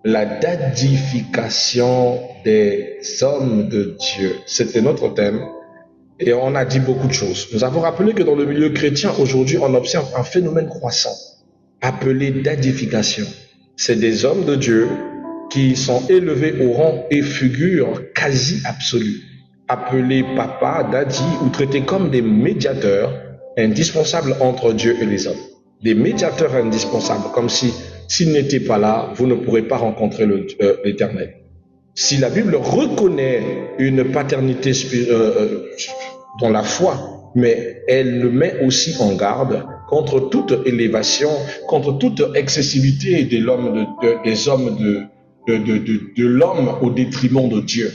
La dadification des hommes de Dieu. C'était notre thème et on a dit beaucoup de choses. Nous avons rappelé que dans le milieu chrétien, aujourd'hui, on observe un phénomène croissant appelé dadification. C'est des hommes de Dieu qui sont élevés au rang et figure quasi absolue, appelés papa, daddy ou traités comme des médiateurs indispensables entre Dieu et les hommes. Des médiateurs indispensables, comme si s'ils n'étaient pas là, vous ne pourrez pas rencontrer l'Éternel. Si la Bible reconnaît une paternité dans la foi, mais elle le met aussi en garde contre toute élévation, contre toute excessivité des hommes de l'homme au détriment de Dieu.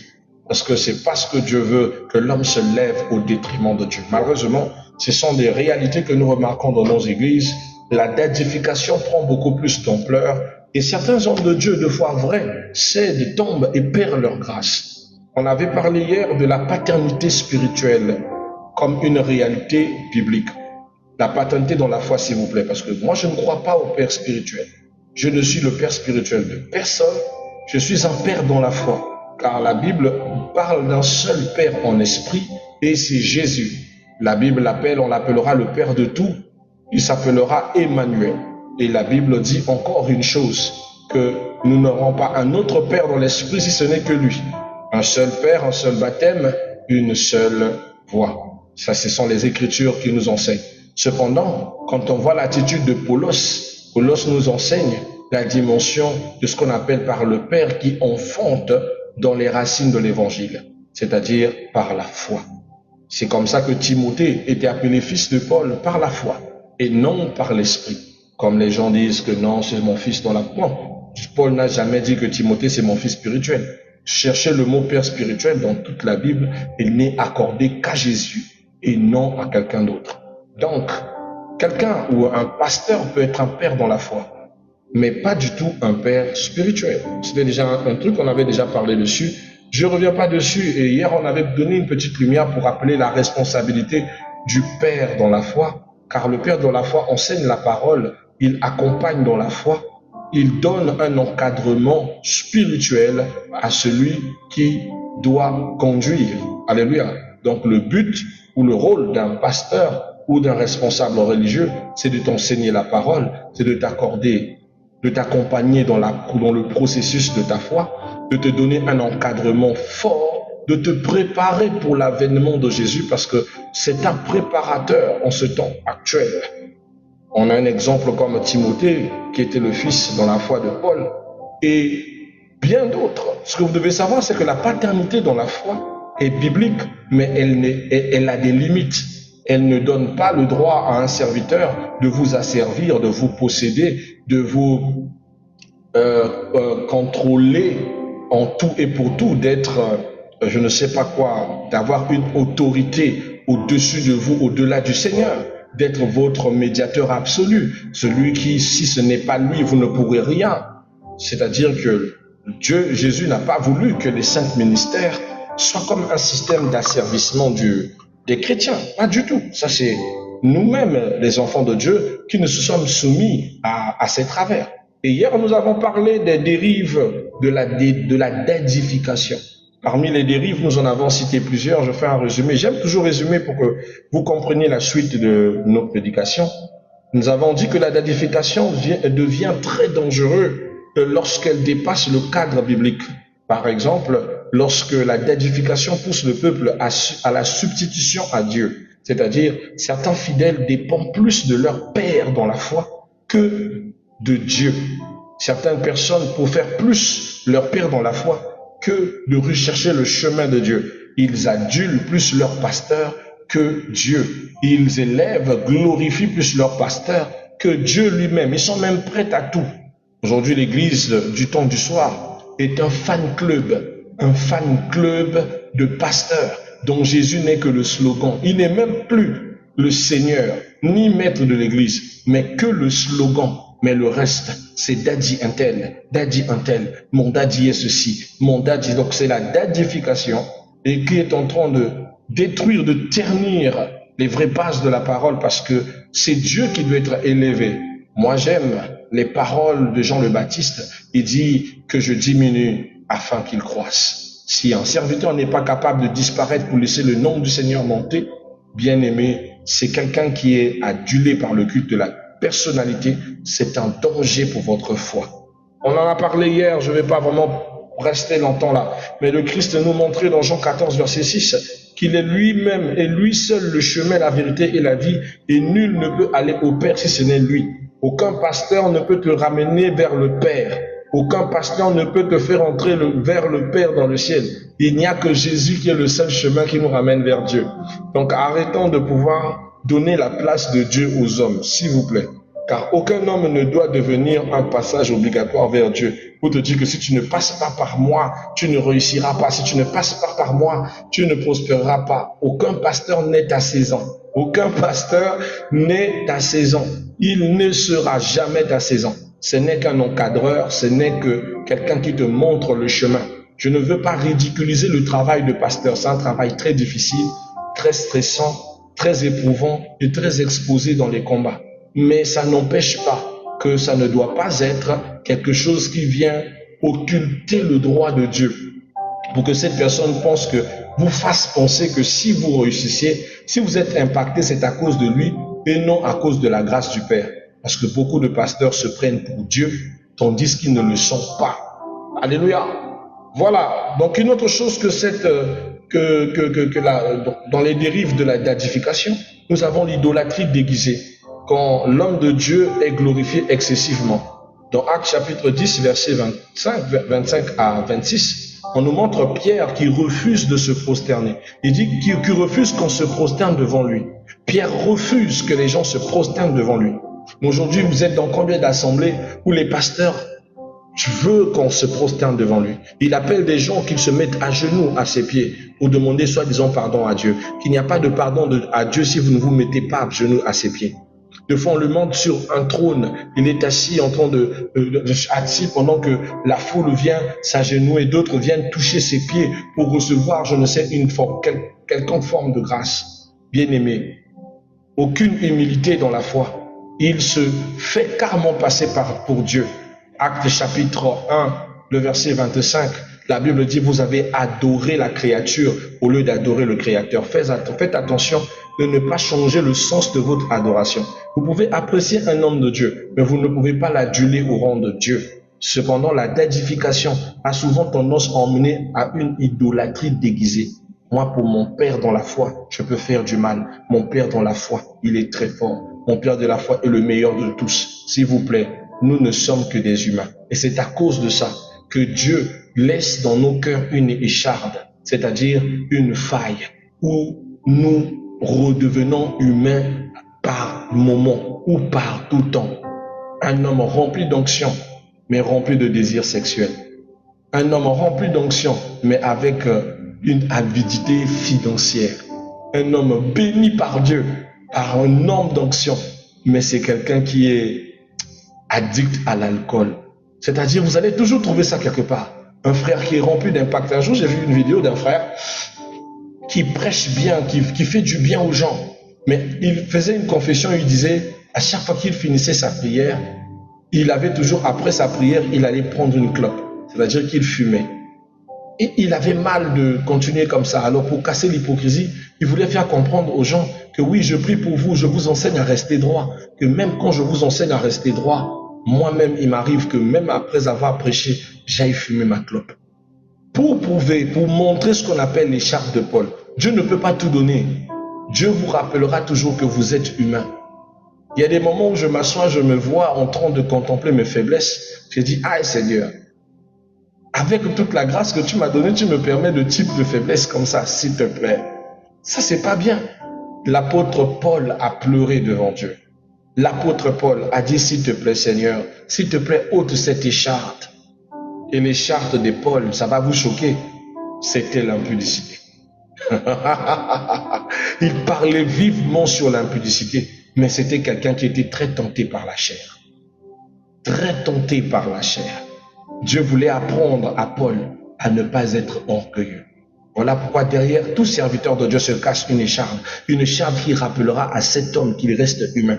Parce que c'est parce que Dieu veut que l'homme se lève au détriment de Dieu. Malheureusement, ce sont des réalités que nous remarquons dans nos églises. La dadification prend beaucoup plus d'ampleur et certains hommes de Dieu, de foi vraie, cèdent, tombent et perdent leur grâce. On avait parlé hier de la paternité spirituelle comme une réalité biblique. La paternité dans la foi, s'il vous plaît, parce que moi, je ne crois pas au Père spirituel. Je ne suis le Père spirituel de personne. Je suis un Père dans la foi, car la Bible parle d'un seul Père en esprit, et c'est Jésus. La Bible l'appelle, on l'appellera le Père de tout. Il s'appellera Emmanuel. Et la Bible dit encore une chose, que nous n'aurons pas un autre Père dans l'esprit si ce n'est que lui. Un seul Père, un seul baptême, une seule voix. Ça, ce sont les Écritures qui nous enseignent. Cependant, quand on voit l'attitude de Paulos, Paulos nous enseigne la dimension de ce qu'on appelle par le Père qui enfante dans les racines de l'Évangile, c'est-à-dire par la foi. C'est comme ça que Timothée était appelé fils de Paul par la foi et non par l'esprit. Comme les gens disent que non, c'est mon fils dans la foi. Paul n'a jamais dit que Timothée c'est mon fils spirituel. Cherchez le mot père spirituel dans toute la Bible, il n'est accordé qu'à Jésus et non à quelqu'un d'autre. Donc, quelqu'un ou un pasteur peut être un père dans la foi, mais pas du tout un père spirituel. C'était déjà un truc qu'on avait déjà parlé dessus. Je ne reviens pas dessus. Et hier, on avait donné une petite lumière pour rappeler la responsabilité du père dans la foi, car le père dans la foi enseigne la parole, il accompagne dans la foi, il donne un encadrement spirituel à celui qui doit conduire. Alléluia. Donc le but ou le rôle d'un pasteur ou d'un responsable religieux, c'est de t'enseigner la parole, c'est de t'accorder, de t'accompagner dans le processus de ta foi, de te donner un encadrement fort, de te préparer pour l'avènement de Jésus, parce que c'est un préparateur en ce temps actuel. On a un exemple comme Timothée, qui était le fils dans la foi de Paul, et bien d'autres. Ce que vous devez savoir, c'est que la paternité dans la foi est biblique, mais elle a des limites. Elle ne donne pas le droit à un serviteur de vous asservir, de vous posséder, de vous contrôler en tout et pour tout, d'être, je ne sais pas quoi, d'avoir une autorité au-dessus de vous, au-delà du Seigneur, d'être votre médiateur absolu, celui qui, si ce n'est pas lui, vous ne pourrez rien. C'est-à-dire que Jésus n'a pas voulu que les saints ministères soient comme un système d'asservissement des chrétiens. Pas du tout. Ça, c'est nous-mêmes, les enfants de Dieu, qui nous sommes soumis à ces travers. Et hier, nous avons parlé des dérives de la dadification. Parmi les dérives, nous en avons cité plusieurs. Je fais un résumé. J'aime toujours résumer pour que vous compreniez la suite de nos prédications. Nous avons dit que la dadification devient très dangereuse lorsqu'elle dépasse le cadre biblique. Par exemple, lorsque la dadification pousse le peuple à la substitution à Dieu. C'est-à-dire, certains fidèles dépendent plus de leur père dans la foi que de Dieu. Certaines personnes préfèrent plus leur père dans la foi que de rechercher le chemin de Dieu. Ils adulent plus leur pasteur que Dieu. Ils élèvent, glorifient plus leur pasteur que Dieu lui-même. Ils sont même prêts à tout. Aujourd'hui, l'église du temps du soir est un fan club de pasteurs dont Jésus n'est que le slogan. Il n'est même plus le Seigneur, ni maître de l'église, mais que le slogan. Mais le reste, c'est daddy un tel, mon daddy est ceci, mon daddy. Donc c'est la dadification et qui est en train de détruire, de ternir les vraies bases de la parole, parce que c'est Dieu qui doit être élevé. Moi, j'aime les paroles de Jean le Baptiste. Il dit que je diminue afin qu'il croisse. Si un serviteur n'est pas capable de disparaître pour laisser le nom du Seigneur monter, bien aimé, c'est quelqu'un qui est adulé par le culte de la personnalité. C'est un danger pour votre foi. On en a parlé hier, je ne vais pas vraiment rester longtemps là. Mais le Christ nous montrait dans Jean 14, verset 6, qu'il est lui-même et lui seul le chemin, la vérité et la vie, et nul ne peut aller au Père si ce n'est lui. Aucun pasteur ne peut te ramener vers le Père. Aucun pasteur ne peut te faire entrer vers le Père dans le ciel. Il n'y a que Jésus qui est le seul chemin qui nous ramène vers Dieu. Donc arrêtons de pouvoir donner la place de Dieu aux hommes, s'il vous plaît. Car aucun homme ne doit devenir un passage obligatoire vers Dieu. Pour te dire que si tu ne passes pas par moi, tu ne réussiras pas. Si tu ne passes pas par moi, tu ne prospéreras pas. Aucun pasteur n'est à 16 ans. Aucun pasteur n'est à 16 ans. Il ne sera jamais à 16 ans. Ce n'est qu'un encadreur, ce n'est que quelqu'un qui te montre le chemin. Je ne veux pas ridiculiser le travail de pasteur. C'est un travail très difficile, très stressant, très éprouvant et très exposé dans les combats. Mais ça n'empêche pas que ça ne doit pas être quelque chose qui vient occulter le droit de Dieu. Pour que cette personne pense que vous fasse penser que si vous réussissez, si vous êtes impacté, c'est à cause de lui et non à cause de la grâce du Père. Parce que beaucoup de pasteurs se prennent pour Dieu, tandis qu'ils ne le sont pas. Alléluia. Voilà. Donc une autre chose que dans les dérives de la d'édification, nous avons l'idolâtrie déguisée. Quand l'homme de Dieu est glorifié excessivement. Dans Actes chapitre 10, versets 25 à 26, on nous montre Pierre qui refuse de se prosterner. Il dit qu'il refuse qu'on se prosterne devant lui. Pierre refuse que les gens se prosternent devant lui. Aujourd'hui, vous êtes dans combien d'assemblées où les pasteurs veulent qu'on se prosterne devant lui? Il appelle des gens qu'ils se mettent à genoux à ses pieds pour demander soi-disant pardon à Dieu. Qu'il n'y a pas de pardon à Dieu si vous ne vous mettez pas à genoux à ses pieds. De fois, on le monte sur un trône. Il est assis en train assis pendant que la foule vient s'agenouiller, d'autres viennent toucher ses pieds pour recevoir, je ne sais, quelconque forme de grâce. Bien-aimé, aucune humilité dans la foi. Il se fait carrément passer pour Dieu. Actes chapitre 1, le verset 25. La Bible dit, vous avez adoré la créature au lieu d'adorer le Créateur. Faites attention de ne pas changer le sens de votre adoration. Vous pouvez apprécier un homme de Dieu, mais vous ne pouvez pas l'aduler au rang de Dieu. Cependant, la déification a souvent tendance à emmener à une idolâtrie déguisée. Moi, pour mon Père dans la foi, je peux faire du mal. Mon Père dans la foi, il est très fort. Mon Père de la foi est le meilleur de tous. S'il vous plaît, nous ne sommes que des humains. Et c'est à cause de ça que Dieu laisse dans nos cœurs une écharde, c'est-à-dire une faille, où nous redevenons humains par moment ou par tout temps. Un homme rempli d'onction, mais rempli de désirs sexuels. Un homme rempli d'onction, mais avec une avidité financière. Un homme béni par Dieu, par un homme d'onction, mais c'est quelqu'un qui est addict à l'alcool. C'est-à-dire, vous allez toujours trouver ça quelque part. Un frère qui est rempli d'impact. Un jour, j'ai vu une vidéo d'un frère qui prêche bien, qui fait du bien aux gens. Mais il faisait une confession, il disait, à chaque fois qu'il finissait sa prière, il avait toujours, après sa prière, il allait prendre une clope. C'est-à-dire qu'il fumait. Et il avait mal de continuer comme ça. Alors, pour casser l'hypocrisie, il voulait faire comprendre aux gens que oui, je prie pour vous, je vous enseigne à rester droit. Que même quand je vous enseigne à rester droit, moi-même, il m'arrive que même après avoir prêché, j'aille fumer ma clope. Pour prouver, pour montrer ce qu'on appelle l'écharpe de Paul. Dieu ne peut pas tout donner. Dieu vous rappellera toujours que vous êtes humain. Il y a des moments où je m'assois, je me vois en train de contempler mes faiblesses. Je dis, ah Seigneur, avec toute la grâce que tu m'as donnée, tu me permets de type de faiblesse comme ça, s'il te plaît. Ça, c'est pas bien. L'apôtre Paul a pleuré devant Dieu. L'apôtre Paul a dit, s'il te plaît Seigneur, s'il te plaît ôte cette écharpe. Et l'écharpe de Paul, ça va vous choquer, c'était l'impudicité. Il parlait vivement sur l'impudicité, mais c'était quelqu'un qui était très tenté par la chair. Très tenté par la chair. Dieu voulait apprendre à Paul à ne pas être orgueilleux. Voilà pourquoi derrière tout serviteur de Dieu se cache une écharpe qui rappellera à cet homme qu'il reste humain.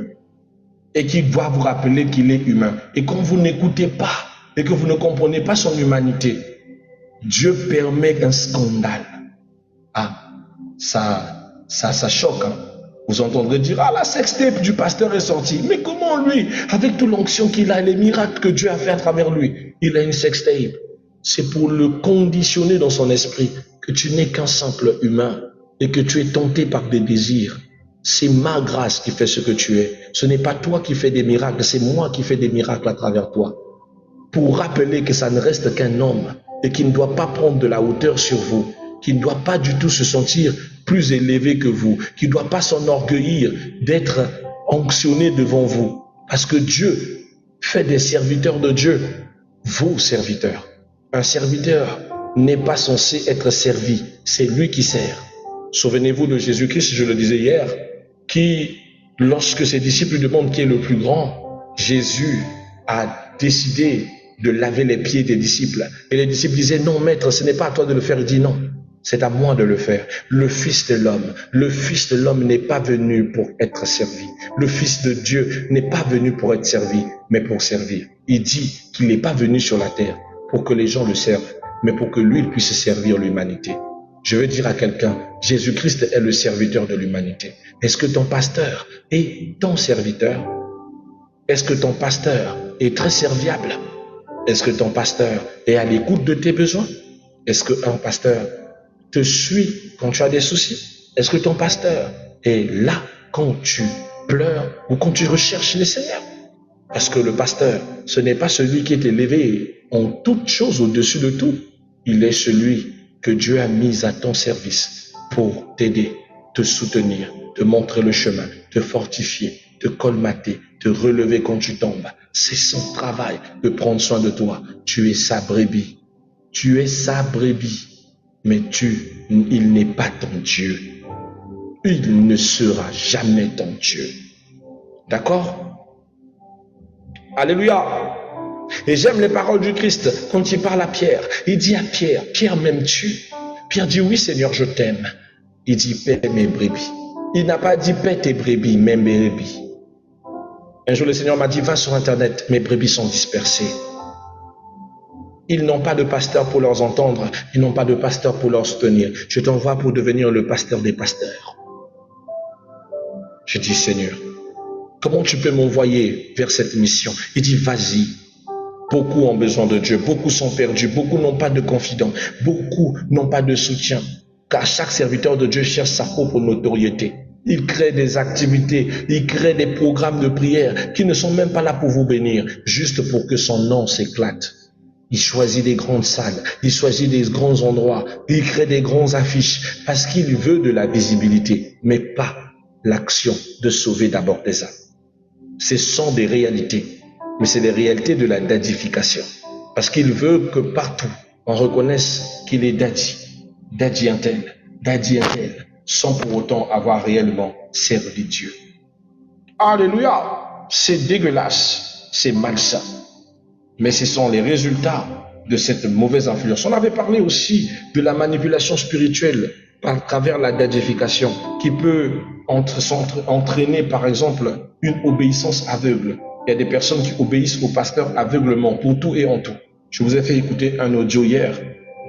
et qui doit vous rappeler qu'il est humain. Et quand vous n'écoutez pas et que vous ne comprenez pas son humanité, Dieu permet un scandale. Ah, ça choque. Hein. Vous entendrez dire, ah, la sextape du pasteur est sortie. Mais comment lui, avec toute l'onction qu'il a, les miracles que Dieu a fait à travers lui, il a une sextape. C'est pour le conditionner dans son esprit que tu n'es qu'un simple humain et que tu es tenté par des désirs. C'est ma grâce qui fait ce que tu es. Ce n'est pas toi qui fais des miracles, c'est moi qui fais des miracles à travers toi. Pour rappeler que ça ne reste qu'un homme et qu'il ne doit pas prendre de la hauteur sur vous, qu'il ne doit pas du tout se sentir plus élevé que vous, qu'il ne doit pas s'enorgueillir d'être onctionné devant vous. Parce que Dieu fait des serviteurs de Dieu vos serviteurs. Un serviteur n'est pas censé être servi, c'est lui qui sert. Souvenez-vous de Jésus-Christ, je le disais hier, qui, lorsque ses disciples lui demandent qui est le plus grand, Jésus a décidé de laver les pieds des disciples. Et les disciples disaient, non maître, ce n'est pas à toi de le faire. Il dit non, c'est à moi de le faire. Le Fils de l'homme n'est pas venu pour être servi. Le Fils de Dieu n'est pas venu pour être servi, mais pour servir. Il dit qu'il n'est pas venu sur la terre pour que les gens le servent, mais pour que lui puisse servir l'humanité. Je veux dire à quelqu'un, Jésus-Christ est le serviteur de l'humanité. Est-ce que ton pasteur est ton serviteur? Est-ce que ton pasteur est très serviable? Est-ce que ton pasteur est à l'écoute de tes besoins? Est-ce qu'un pasteur te suit quand tu as des soucis? Est-ce que ton pasteur est là quand tu pleures ou quand tu recherches le Seigneur? Parce que le pasteur, ce n'est pas celui qui est élevé en toute chose au-dessus de tout. Il est celui que Dieu a mis à ton service pour t'aider, te soutenir, te montrer le chemin, te fortifier, te colmater, te relever quand tu tombes. C'est son travail de prendre soin de toi. Tu es sa brebis. Tu es sa brebis. Mais il n'est pas ton Dieu. Il ne sera jamais ton Dieu. D'accord? Alléluia. Et j'aime les paroles du Christ quand il parle à Pierre. Il dit à Pierre, Pierre, m'aimes-tu? Pierre dit, oui Seigneur, je t'aime. Il dit, paie mes brebis. Il n'a pas dit, paie tes brebis, mais mes brebis. Un jour, le Seigneur m'a dit, va sur Internet, mes brebis sont dispersées. Ils n'ont pas de pasteur pour leur entendre. Ils n'ont pas de pasteur pour leur soutenir. Je t'envoie pour devenir le pasteur des pasteurs. Je dis, Seigneur, comment tu peux m'envoyer vers cette mission? Il dit, vas-y. Beaucoup ont besoin de Dieu. Beaucoup sont perdus. Beaucoup n'ont pas de confident. Beaucoup n'ont pas de soutien. Car chaque serviteur de Dieu cherche sa propre notoriété. Il crée des activités, il crée des programmes de prière qui ne sont même pas là pour vous bénir, juste pour que son nom s'éclate. Il choisit des grandes salles, il choisit des grands endroits, il crée des grandes affiches parce qu'il veut de la visibilité, mais pas l'action de sauver d'abord des âmes. Ce sont des réalités, mais c'est des réalités de la dadification. Parce qu'il veut que partout, on reconnaisse qu'il est daddy un tel, sans pour autant avoir réellement servi Dieu. Alléluia! C'est dégueulasse, c'est malsain. Mais ce sont les résultats de cette mauvaise influence. On avait parlé aussi de la manipulation spirituelle à travers la dadification qui peut entraîner par exemple une obéissance aveugle. Il y a des personnes qui obéissent au pasteur aveuglement pour tout et en tout. Je vous ai fait écouter un audio hier,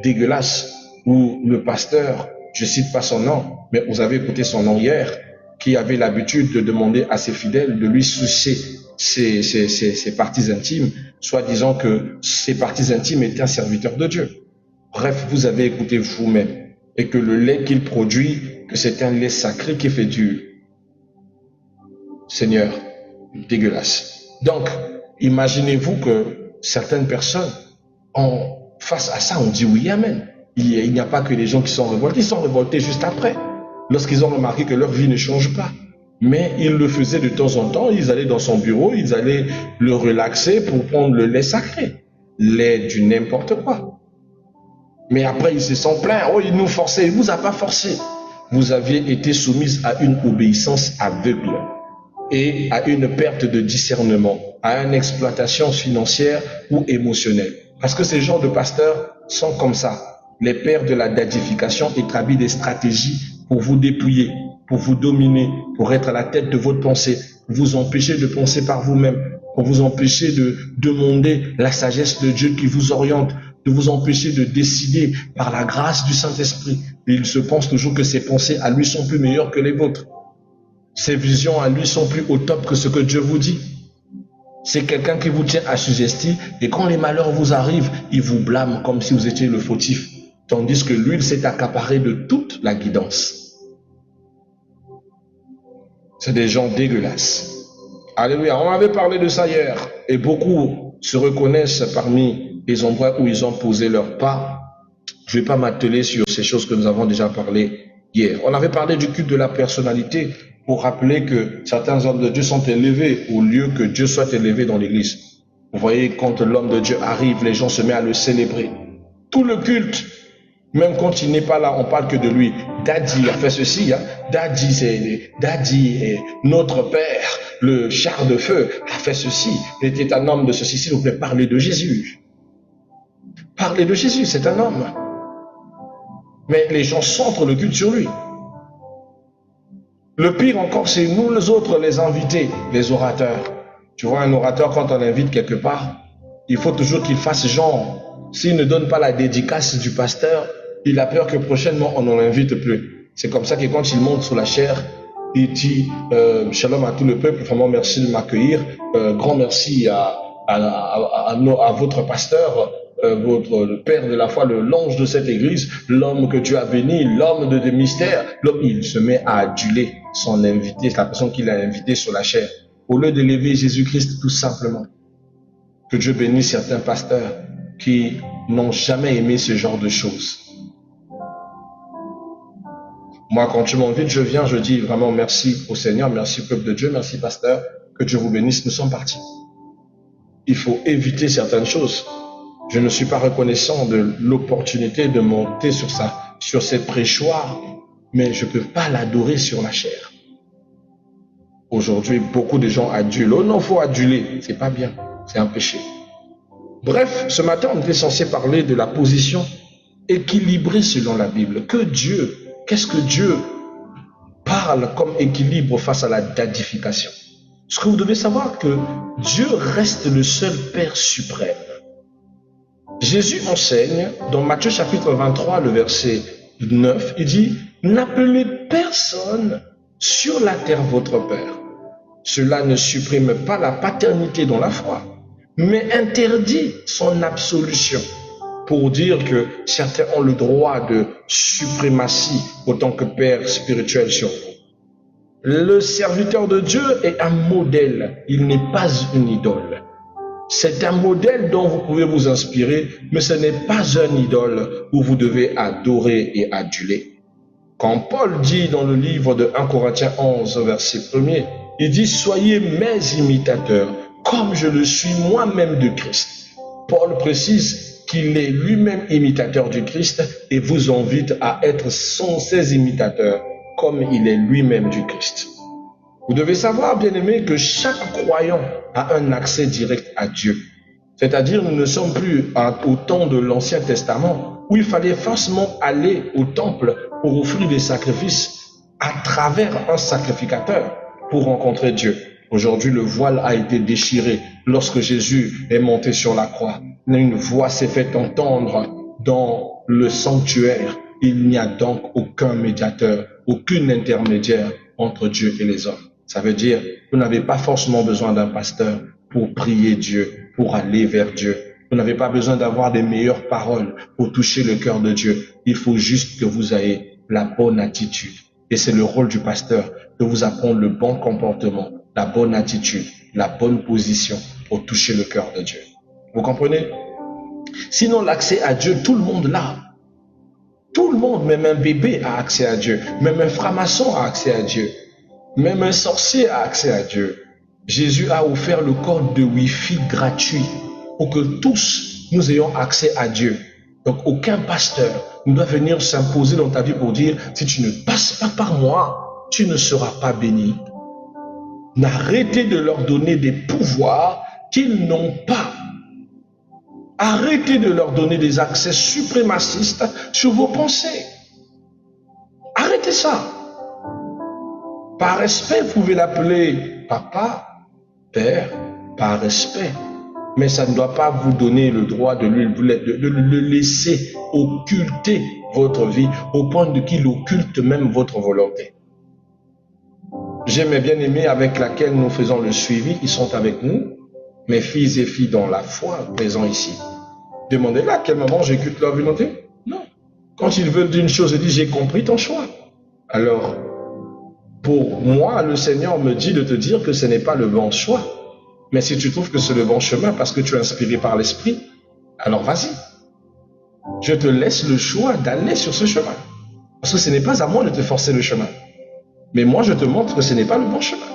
dégueulasse, où le pasteur, je cite pas son nom, mais vous avez écouté son nom hier, qui avait l'habitude de demander à ses fidèles de lui sucer ses parties intimes, soit disant que ses parties intimes étaient un serviteur de Dieu. Bref, vous avez écouté vous-même, et que le lait qu'il produit, que c'est un lait sacré qui fait du Seigneur, dégueulasse. Donc, imaginez-vous que certaines personnes, face à ça, on dit oui, amen. Il n'y a pas que les gens qui sont révoltés, ils sont révoltés juste après, lorsqu'ils ont remarqué que leur vie ne change pas. Mais ils le faisaient de temps en temps, ils allaient dans son bureau, ils allaient le relaxer pour prendre le lait sacré, lait du n'importe quoi. Mais après, ils se sont plaints, oh, il nous forçait, il ne vous a pas forcé. Vous aviez été soumise à une obéissance aveugle et à une perte de discernement, à une exploitation financière ou émotionnelle. Parce que ces genres de pasteurs sont comme ça. Les pères de la dadification établissent des stratégies pour vous dépouiller, pour vous dominer, pour être à la tête de votre pensée, pour vous empêcher de penser par vous-même, pour vous empêcher de demander la sagesse de Dieu qui vous oriente, de vous empêcher de décider par la grâce du Saint-Esprit. Et il se pense toujours que ses pensées à lui sont plus meilleures que les vôtres. Ses visions à lui sont plus au top que ce que Dieu vous dit. C'est quelqu'un qui vous tient assujetti et quand les malheurs vous arrivent, il vous blâme comme si vous étiez le fautif. Tandis que lui, il s'est accaparé de toute la guidance. C'est des gens dégueulasses. Alléluia, on avait parlé de ça hier. Et beaucoup se reconnaissent parmi les endroits où ils ont posé leur pas. Je ne vais pas m'atteler sur ces choses que nous avons déjà parlé hier. On avait parlé du culte de la personnalité pour rappeler que certains hommes de Dieu sont élevés au lieu que Dieu soit élevé dans l'église. Vous voyez, quand l'homme de Dieu arrive, les gens se mettent à le célébrer. Tout le culte, même quand il n'est pas là, on parle que de lui. Daddy a fait ceci, hein? Daddy est notre père, le char de feu a fait ceci. Il était un homme de ceci, s'il vous plaît, parlez de Jésus. Parlez de Jésus, c'est un homme. Mais les gens centrent le culte sur lui. Le pire encore, c'est nous les autres, les invités, les orateurs. Tu vois, un orateur, quand on l'invite quelque part, il faut toujours qu'il fasse genre. S'il ne donne pas la dédicace du pasteur, il a peur que prochainement, on ne l'invite plus. C'est comme ça que quand il monte sur la chaire, il dit shalom à tout le peuple, vraiment merci de m'accueillir. Grand merci à votre pasteur, votre père de la foi, l'ange de cette église, l'homme que Dieu a béni, l'homme de des mystères. Il se met à aduler son invité, la personne qu'il a invité sur la chaire, au lieu d'élever Jésus-Christ tout simplement. Que Dieu bénisse certains pasteurs qui n'ont jamais aimé ce genre de choses. Moi, quand tu m'invites, je viens, je dis vraiment merci au Seigneur, merci peuple de Dieu, merci pasteur, que Dieu vous bénisse, nous sommes partis. Il faut éviter certaines choses. Je ne suis pas reconnaissant de l'opportunité de monter sur cette prêchoir, mais je ne peux pas l'adorer sur la chair. Aujourd'hui, beaucoup de gens adulent. Oh non, il faut aduler. C'est pas bien. C'est un péché. Bref, ce matin, on était censé parler de la position équilibrée selon la Bible. Qu'est-ce que Dieu parle comme équilibre face à la dadification? Ce que vous devez savoir que Dieu reste le seul Père suprême. Jésus enseigne dans Matthieu chapitre 23, le verset 9, il dit « N'appelez personne sur la terre votre Père. Cela ne supprime pas la paternité dans la foi, mais interdit son absolution. » Pour dire que certains ont le droit de suprématie autant que Père spirituel sur vous. Le serviteur de Dieu est un modèle, il n'est pas une idole. C'est un modèle dont vous pouvez vous inspirer, mais ce n'est pas un idole où vous devez adorer et aduler. Quand Paul dit dans le livre de 1 Corinthiens 11, verset 1er, il dit « Soyez mes imitateurs, comme je le suis moi-même de Christ. » Paul précise qu'il est lui-même imitateur du Christ et vous invite à être ses imitateurs comme il est lui-même du Christ. Vous devez savoir, bien-aimés, que chaque croyant a un accès direct à Dieu. C'est-à-dire, nous ne sommes plus au temps de l'Ancien Testament où il fallait forcément aller au temple pour offrir des sacrifices à travers un sacrificateur pour rencontrer Dieu. Aujourd'hui, le voile a été déchiré lorsque Jésus est monté sur la croix. Une voix s'est fait entendre dans le sanctuaire. Il n'y a donc aucun médiateur, aucun intermédiaire entre Dieu et les hommes. Ça veut dire, vous n'avez pas forcément besoin d'un pasteur pour prier Dieu, pour aller vers Dieu. Vous n'avez pas besoin d'avoir des meilleures paroles pour toucher le cœur de Dieu. Il faut juste que vous ayez la bonne attitude. Et c'est le rôle du pasteur de vous apprendre le bon comportement, la bonne attitude, la bonne position pour toucher le cœur de Dieu. Vous comprenez? Sinon, l'accès à Dieu, tout le monde l'a. Tout le monde, même un bébé a accès à Dieu. Même un franc-maçon a accès à Dieu. Même un sorcier a accès à Dieu. Jésus a offert le code de Wi-Fi gratuit pour que tous nous ayons accès à Dieu. Donc, aucun pasteur ne doit venir s'imposer dans ta vie pour dire, si tu ne passes pas par moi, tu ne seras pas béni. Arrêtez de leur donner des pouvoirs qu'ils n'ont pas. Arrêtez de leur donner des accès suprémacistes sur vos pensées. Arrêtez ça. Par respect, vous pouvez l'appeler papa, père, par respect. Mais ça ne doit pas vous donner le droit de le laisser occulter votre vie au point de qu'il occulte même votre volonté. J'ai mes bien-aimés avec laquelle nous faisons le suivi, ils sont avec nous, mes fils et filles dans la foi présents ici. Demandez-leur à quel moment j'écoute leur volonté. Non. Quand ils veulent d'une chose, ils disent j'ai compris ton choix. Alors, pour moi, le Seigneur me dit de te dire que ce n'est pas le bon choix. Mais si tu trouves que c'est le bon chemin parce que tu es inspiré par l'Esprit, alors vas-y. Je te laisse le choix d'aller sur ce chemin. Parce que ce n'est pas à moi de te forcer le chemin. Mais moi, je te montre que ce n'est pas le bon chemin.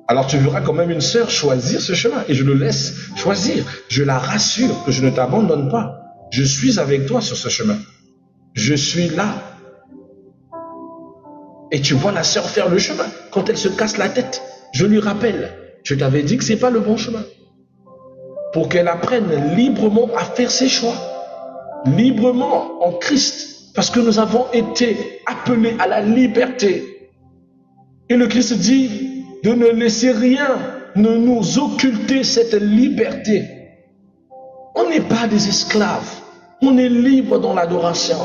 Alors tu verras quand même une sœur choisir ce chemin. Et je le laisse choisir. Je la rassure que je ne t'abandonne pas. Je suis avec toi sur ce chemin. Je suis là. Et tu vois la sœur faire le chemin. Quand elle se casse la tête, je lui rappelle. Je t'avais dit que ce n'est pas le bon chemin. Pour qu'elle apprenne librement à faire ses choix. Librement en Christ. Parce que nous avons été appelés à la liberté. Et le Christ dit de ne laisser rien ne nous occulter cette liberté. On n'est pas des esclaves. On est libre dans l'adoration.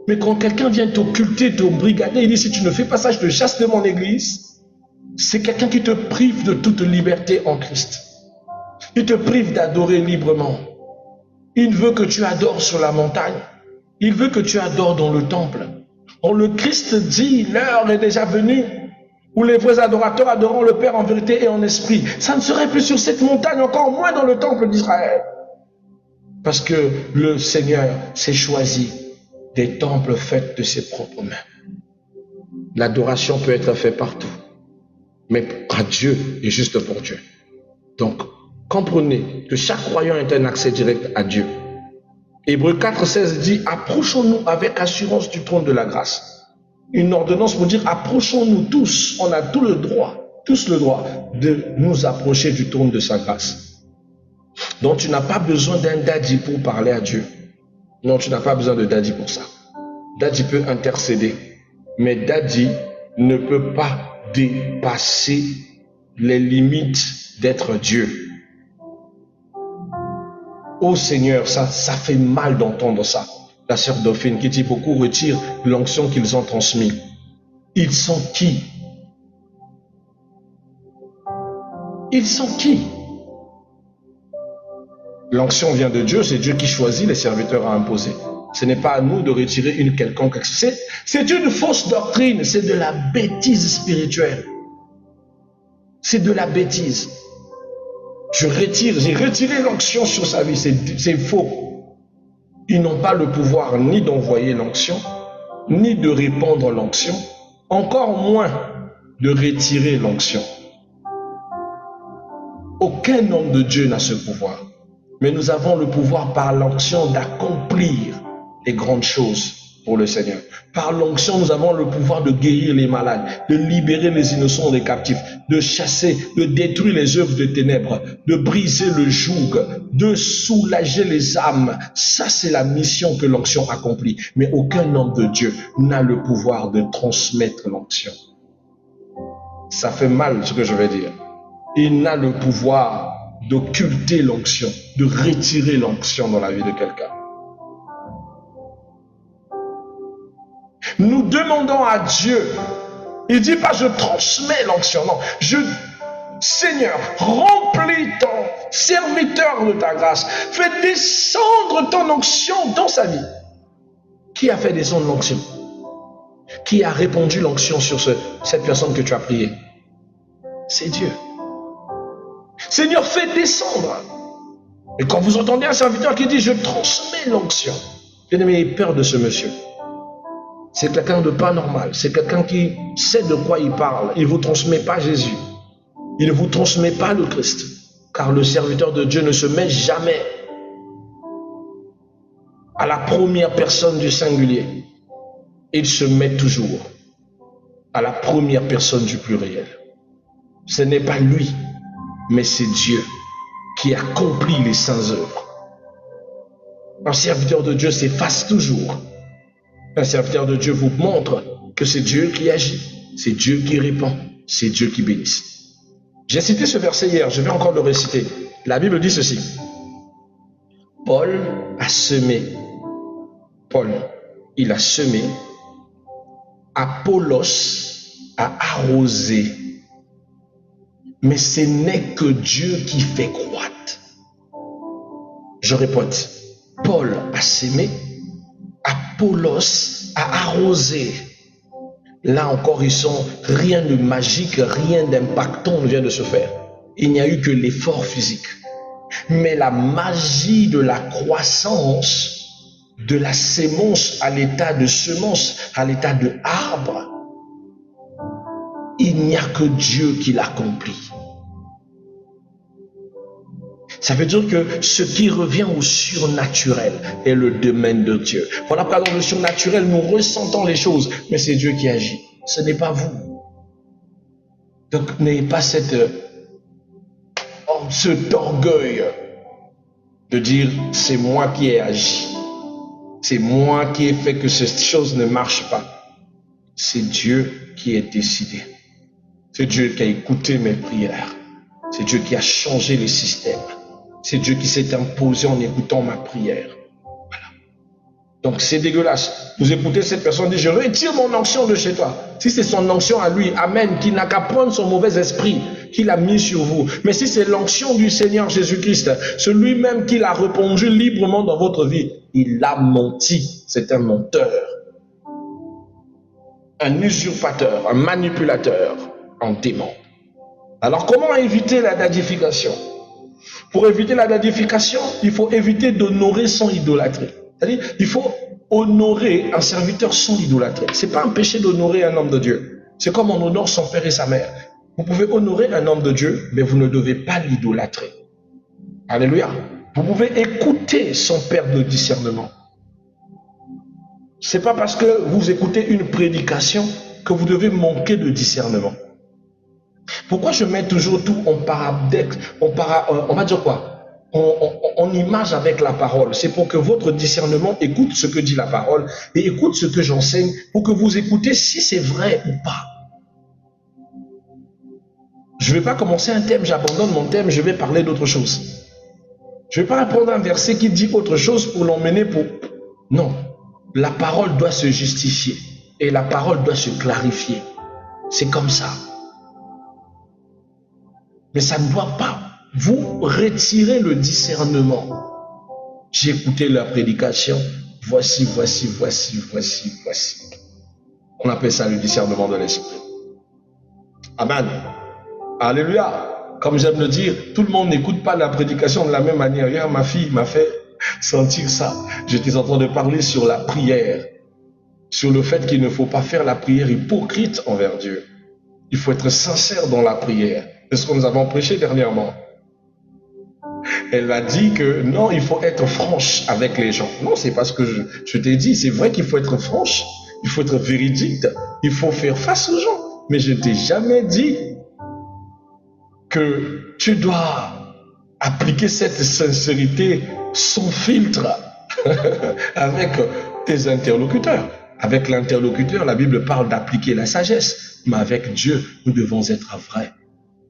Mais quand quelqu'un vient t'occulter, te brigader, il dit si tu ne fais pas ça, je te chasse de mon église. C'est quelqu'un qui te prive de toute liberté en Christ. Il te prive d'adorer librement. Il veut que tu adores sur la montagne. Il veut que tu adores dans le temple. Or, le Christ dit, l'heure est déjà venue où les vrais adorateurs adoreront le Père en vérité et en esprit. Ça ne serait plus sur cette montagne, encore moins dans le temple d'Israël. Parce que le Seigneur s'est choisi des temples faits de ses propres mains. L'adoration peut être faite partout. Mais à Dieu et juste pour Dieu. Donc, comprenez que chaque croyant est un accès direct à Dieu. Hébreux 4,16 dit, approchons-nous avec assurance du trône de la grâce. Une ordonnance pour dire, approchons-nous tous, on a tous le droit de nous approcher du trône de sa grâce. Donc tu n'as pas besoin d'un daddy pour parler à Dieu. Non, tu n'as pas besoin de daddy pour ça. Daddy peut intercéder, mais daddy ne peut pas dépasser les limites d'être Dieu. Oh Seigneur, ça fait mal d'entendre ça. La sœur Dauphine qui dit beaucoup retirent l'onction qu'ils ont transmise. Ils sont qui? Ils sont qui? L'onction vient de Dieu, c'est Dieu qui choisit les serviteurs à imposer. Ce n'est pas à nous de retirer une quelconque. C'est une fausse doctrine, c'est de la bêtise spirituelle. C'est de la bêtise. J'ai retiré l'onction sur sa vie, c'est faux. Ils n'ont pas le pouvoir ni d'envoyer l'onction, ni de répandre l'onction, encore moins de retirer l'onction. Aucun homme de Dieu n'a ce pouvoir. Mais nous avons le pouvoir par l'onction d'accomplir les grandes choses pour le Seigneur. Par l'onction, nous avons le pouvoir de guérir les malades, de libérer les innocents des captifs, de chasser, de détruire les œuvres de ténèbres, de briser le joug, de soulager les âmes. Ça, c'est la mission que l'onction accomplit. Mais aucun homme de Dieu n'a le pouvoir de transmettre l'onction. Ça fait mal ce que je vais dire. Il n'a le pouvoir d'occulter l'onction, de retirer l'onction dans la vie de quelqu'un. Nous demandons à Dieu, il dit pas je transmets l'onction, non, Seigneur, remplis ton serviteur de ta grâce, fais descendre ton onction dans sa vie. Qui a fait descendre l'onction? Qui a répandu l'onction sur cette personne que tu as priée? C'est Dieu. Seigneur, fais descendre. Et quand vous entendez un serviteur qui dit je transmets l'onction, bien aimé, ayez peur de ce monsieur. C'est quelqu'un de pas normal. C'est quelqu'un qui sait de quoi il parle. Il ne vous transmet pas Jésus. Il ne vous transmet pas le Christ. Car le serviteur de Dieu ne se met jamais à la première personne du singulier. Il se met toujours à la première personne du pluriel. Ce n'est pas lui, mais c'est Dieu qui accomplit les saintes œuvres. Un serviteur de Dieu s'efface toujours. Un serviteur de Dieu vous montre que c'est Dieu qui agit. c'est Dieu qui répand, c'est Dieu qui bénit. J'ai cité ce verset hier, je vais encore le réciter. La Bible dit ceci. Paul a semé. Paul, il a semé. Apollos a arrosé. Mais ce n'est que Dieu qui fait croître. Je répète. Paul a semé. Apollos a arrosé. Là encore, rien de magique, rien d'impactant ne vient de se faire. Il n'y a eu que l'effort physique. Mais la magie de la croissance, de la sémence à l'état de semence, à l'état de arbre, il n'y a que Dieu qui l'accomplit. Ça veut dire que ce qui revient au surnaturel est le domaine de Dieu. Voilà pourquoi dans le surnaturel, nous ressentons les choses, mais c'est Dieu qui agit. Ce n'est pas vous. Donc n'ayez pas cet orgueil de dire c'est moi qui ai agi. C'est moi qui ai fait que cette chose ne marche pas. C'est Dieu qui est décidé. C'est Dieu qui a écouté mes prières. C'est Dieu qui a changé les systèmes. C'est Dieu qui s'est imposé en écoutant ma prière. Voilà. Donc c'est dégueulasse. Vous écoutez cette personne dire, je retire mon onction de chez toi. Si c'est son onction à lui, amen, qui n'a qu'à prendre son mauvais esprit qu'il a mis sur vous. Mais si c'est l'onction du Seigneur Jésus-Christ, celui-même qui l'a répandu librement dans votre vie, il a menti. C'est un menteur. Un usurpateur, un manipulateur, un démon. Alors comment éviter la dadification? Pour éviter la dadification, il faut éviter d'honorer sans idolâtrer. C'est-à-dire, il faut honorer un serviteur sans idolâtrer. Ce n'est pas un péché d'honorer un homme de Dieu. C'est comme on honore son père et sa mère. Vous pouvez honorer un homme de Dieu, mais vous ne devez pas l'idolâtrer. Alléluia. Vous pouvez écouter son père de discernement. Ce n'est pas parce que vous écoutez une prédication que vous devez manquer de discernement. Pourquoi je mets toujours tout en on va dire quoi? En image avec la parole. C'est pour que votre discernement écoute ce que dit la parole et écoute ce que j'enseigne pour que vous écoutez si c'est vrai ou pas. Je ne vais pas commencer un thème, j'abandonne mon thème, je vais parler d'autre chose. Je ne vais pas prendre un verset qui dit autre chose pour l'emmener pour... Non. La parole doit se justifier et la parole doit se clarifier. C'est comme ça. Mais ça ne doit pas vous retirer le discernement. J'ai écouté la prédication. Voici. On appelle ça le discernement de l'esprit. Amen. Alléluia. Comme j'aime le dire, tout le monde n'écoute pas la prédication de la même manière. Hier, ma fille m'a fait sentir ça. J'étais en train de parler sur la prière. Sur le fait qu'il ne faut pas faire la prière hypocrite envers Dieu. Il faut être sincère dans la prière. C'est ce que nous avons prêché dernièrement. Elle m'a dit que non, il faut être franche avec les gens. Non, c'est pas ce que je t'ai dit. C'est vrai qu'il faut être franche. Il faut être véridique. Il faut faire face aux gens. Mais je ne t'ai jamais dit que tu dois appliquer cette sincérité sans filtre avec tes interlocuteurs. Avec l'interlocuteur, la Bible parle d'appliquer la sagesse. Mais avec Dieu, nous devons être vrais.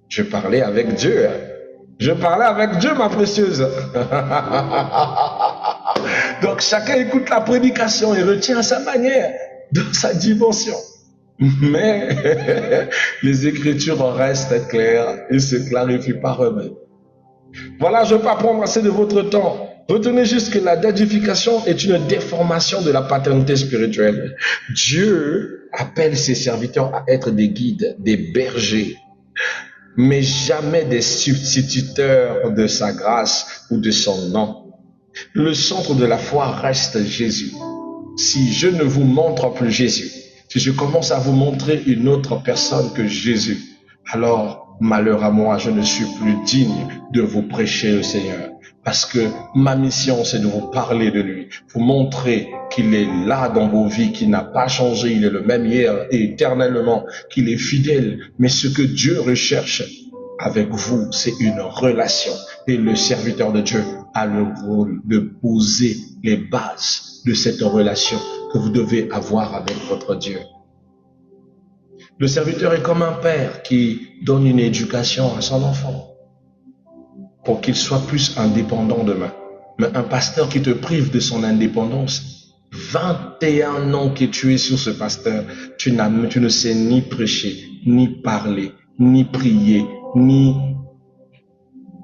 Je parlais avec Dieu. Je parlais avec Dieu, ma précieuse. Donc chacun écoute la prédication et retient à sa manière, dans sa dimension. Mais les Écritures restent claires et se clarifient par eux-mêmes. Voilà, je ne vais pas prendre assez de votre temps. Retenez juste que la dadification est une déformation de la paternité spirituelle. Dieu appelle ses serviteurs à être des guides, des bergers, mais jamais des substituteurs de sa grâce ou de son nom. Le centre de la foi reste Jésus. Si je ne vous montre plus Jésus, si je commence à vous montrer une autre personne que Jésus, alors malheur à moi, je ne suis plus digne de vous prêcher le Seigneur. Parce que ma mission, c'est de vous parler de lui, vous montrer qu'il est là dans vos vies, qu'il n'a pas changé, il est le même hier et éternellement, qu'il est fidèle. Mais ce que Dieu recherche avec vous, c'est une relation. Et le serviteur de Dieu a le rôle de poser les bases de cette relation que vous devez avoir avec votre Dieu. Le serviteur est comme un père qui donne une éducation à son enfant pour qu'il soit plus indépendant demain. Mais un pasteur qui te prive de son indépendance, 21 ans que tu es sur ce pasteur, tu ne sais ni prêcher, ni parler, ni prier, ni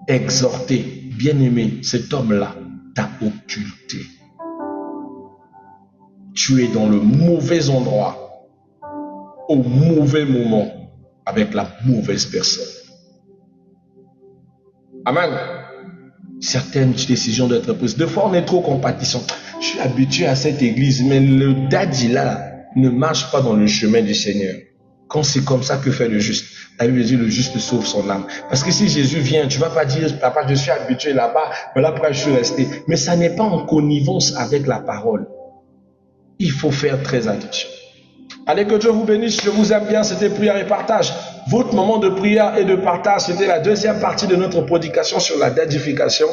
exhorter. Bien-aimé, cet homme-là t'a occulté. Tu es dans le mauvais endroit, au mauvais moment, avec la mauvaise personne. Amen. Certaines décisions doivent être prises. Des fois, on est trop compatissant. Je suis habitué à cette église, mais le daddy là ne marche pas dans le chemin du Seigneur. Quand c'est comme ça, que fait le juste? La Bible dit le juste sauve son âme. Parce que si Jésus vient, tu ne vas pas dire, papa, je suis habitué là-bas, mais là, après, je suis resté. Mais ça n'est pas en connivence avec la parole. Il faut faire très attention. Allez, que Dieu vous bénisse, je vous aime bien, c'était prière et partage. Votre moment de prière et de partage, c'était la deuxième partie de notre prédication sur la dédification.